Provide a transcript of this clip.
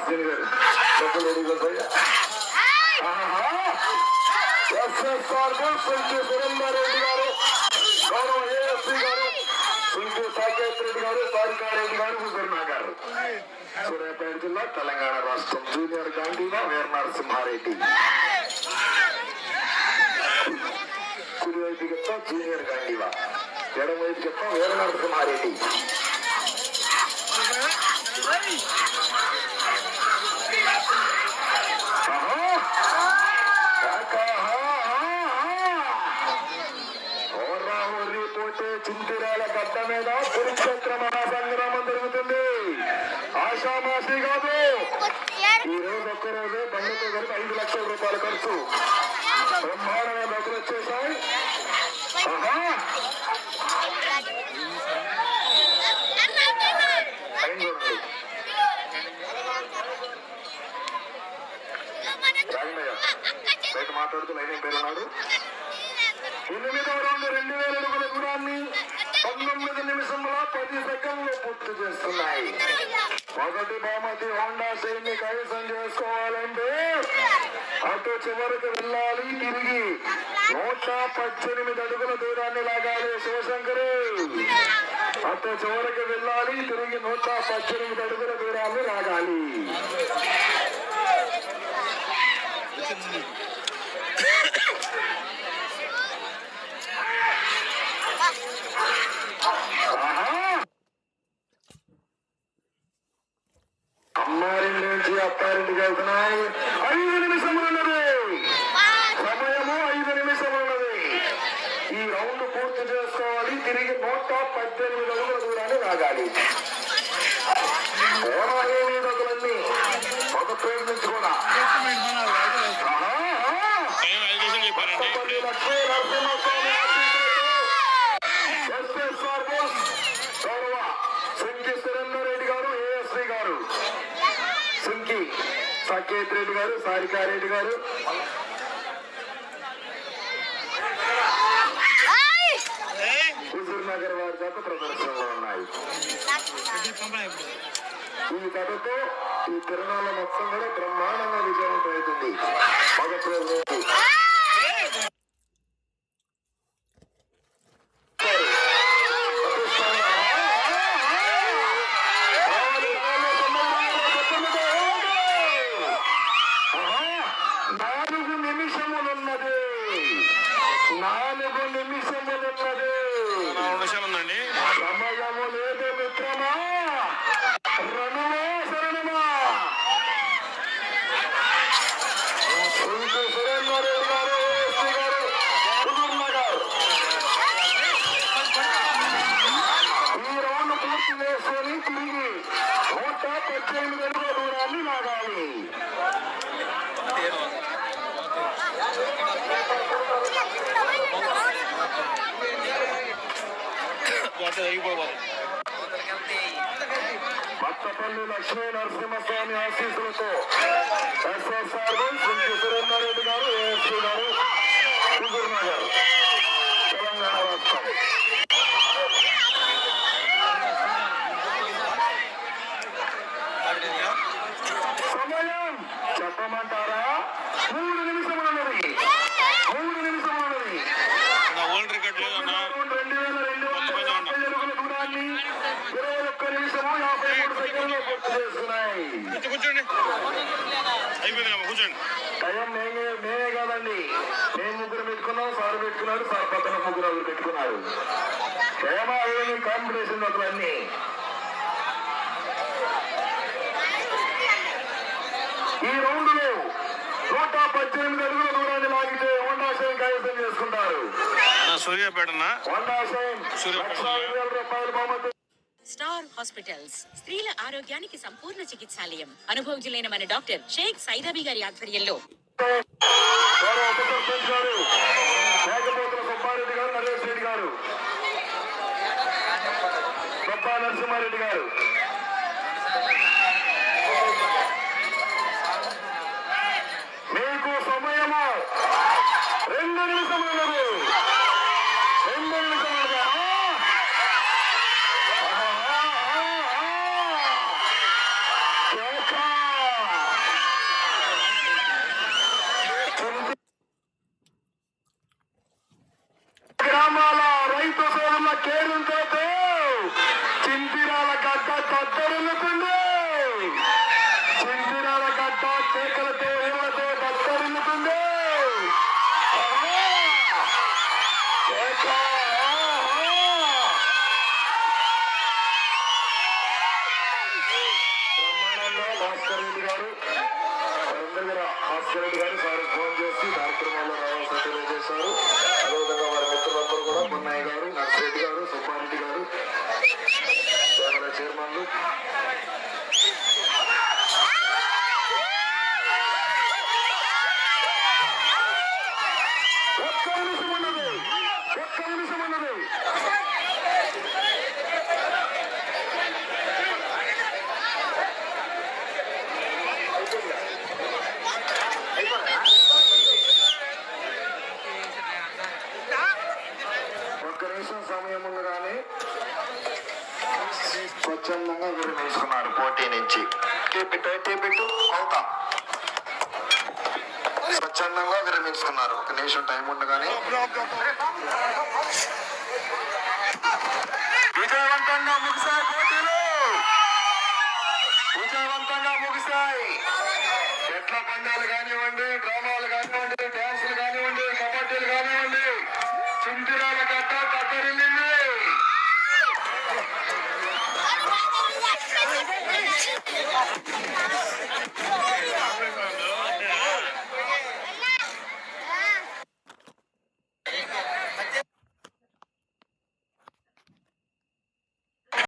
శ్రీని గారు ఎస్ఎస్ఆర్ సుంకి సురేందర్ రెడ్డి గారు, గౌరవ ఏఎస్పీ గారు, సుంకి సాకేత్ రెడ్డి గారు, సారికారెడ్డి గారు, హుజూర్నా గారు, సూర్యాపేట జిల్లా, తెలంగాణ రాష్ట్రం. జూనియర్ గాంధీవా వీర నరసింహారెడ్డి. కుడివైపు చెప్తా జూనియర్ గాంధీవా, ఎడమవైపు చెప్తా వీర నరసింహారెడ్డి. చింతిరాల గడ్డ మీద కురుక్షేత్ర మహాసంగ్రామం జరుగుతుంది. ఆషామాషి కాదు. ఈ రోజు ఒక్కరోజు బండితో కలిపి 5 లక్షల రూపాయల ఖర్చు. బ్రహ్మాండమైన డబ్బులు వచ్చేసాయి. బయట మాట్లాడుతూ లైన్ పేరున్నాడు. 8వ రౌండ్ 2000 అడుగుల దూరాన్ని 19 నిమిషంలో 10 సెకండ్లు పూర్తి చేస్తున్నాయి. మొదటి బహుమతి హోండా షైన్ ని కైవసం చేసుకోవాలంటే అటు చివరికి వెళ్ళాలి, తిరిగి 118 అడుగుల దూరాన్ని లాగాలి. శివశంకరు అటు చివరికి వెళ్ళాలి, తిరిగి 118 అడుగుల దూరాన్ని లాగాలి. అమ్మారింటి నుంచి అత్తారింటికి వెళ్తున్నాయి. 5 నిమిషములు ఉన్నది. సమయము 5 నిమిషములు ఉన్నది. ఈ రౌండ్ పూర్తి చేసుకోవాలి, తిరిగి 118 అడుగుల దూరాన్ని లాగాలి. దగులన్నీ ఒక పేరు నుంచి కూడా సుంకి సాకేత్ రెడ్డి గారు, సారికారెడ్డి గారు, హుజూర్ నగర్ వారి చేత ప్రదర్శనలో ఉన్నాయి. ఈ కథతో ఈ తిరణాల మొత్తం కూడా బ్రహ్మాండంగా విజయవంతం అవుతుంది. మొదటి రోజు సమయము లేదు మిత్రమా, రణమా శరణమా. సురేందర్ రెడ్డి గారు, ఎస్పీ గారు, హుజూర్నా గారు ఈ రౌండ్ పూర్తి చేసుకొని తిరిగి 118 అడుగుల దూరాన్ని లాగాలి. మత్తపల్లి లక్ష్మీ నరసింహస్వామి ఆశీస్సులతో ఎస్ఎస్ఆర్ సుంకి సురేందర్ రెడ్డి గారు, ఏఎస్పీ గారు, హుజూర్నా గారు, తెలంగాణ రాష్ట్రం. సమయం చెప్పమంటారా? 3 నిమిషములు ఉన్నది. 3 నిమిషములు ఉన్నది. 2250 దూరాన్ని 21 నిమిషము 53 సెకండ్లు పూర్తి చేస్తున్నాయి. టైం మేమే కాదండి, మేము ముగ్గురు పెట్టుకున్నాం, సార్ పెట్టుకున్నాడు, సార్ పక్కన ముగ్గురు పెట్టుకున్నారు. ఏమా ఏమి కాంపిటీషన్ అసలన్నీ. ఈ రౌండ్ లో 118 అడుగుల దూరాన్ని లాగితే హోండా షైన్ కైవసం చేసుకుంటారు. హోండా షైన్ ₹1,50,000 బహుమతి. స్టార్ హాస్పిటల్స్ స్త్రీల ఆరోగ్యానికి సంపూర్ణ చికిత్సాలయం. అనుభవజ్ఞులైన మన డాక్టర్ షేక్ సైదాబి గారి ఆధ్వర్యంలో సుబ్బారెడ్డి గారు, నరేష్ రెడ్డి గారు, గొప్ప నరసింహారెడ్డి గారు, మీకు సమయము 2 నిమిషములు. 2 నిమిషములుగా కేరులతో చింతిరాల గడ్డ దద్దరిల్లుతుంది. చింతిరాల గడ్డ కేకలతో ఏళ్లతో దద్దరిల్లుతుంది. బ్రహ్మాండంగా భాస్కర్ రెడ్డి గారు భాస్కర్ రెడ్డి గారు సార్ ఫోన్ చేసి కార్యక్రమాల్లో రావాల్సిన తెలియజేశారు. అదేవిధంగా వారి మిత్రులందరూ కూడా పొన్నయ్య గారు, నర్సిరెడ్డి గారు, సుబ్బారెడ్డి గారు, దేవాలయ చైర్మన్లు, ఒక్క నిమిషం ఉన్నది. ఒక్క నిమిషం సమయం ఉండగానే స్వచ్ఛందంగా విరమించుకున్నారు పోటీ నుంచి. టీపిట్టు కొంత స్వచ్ఛందంగా విరమించుకున్నారు. ఒక నిమిషం టైం ఉండగానే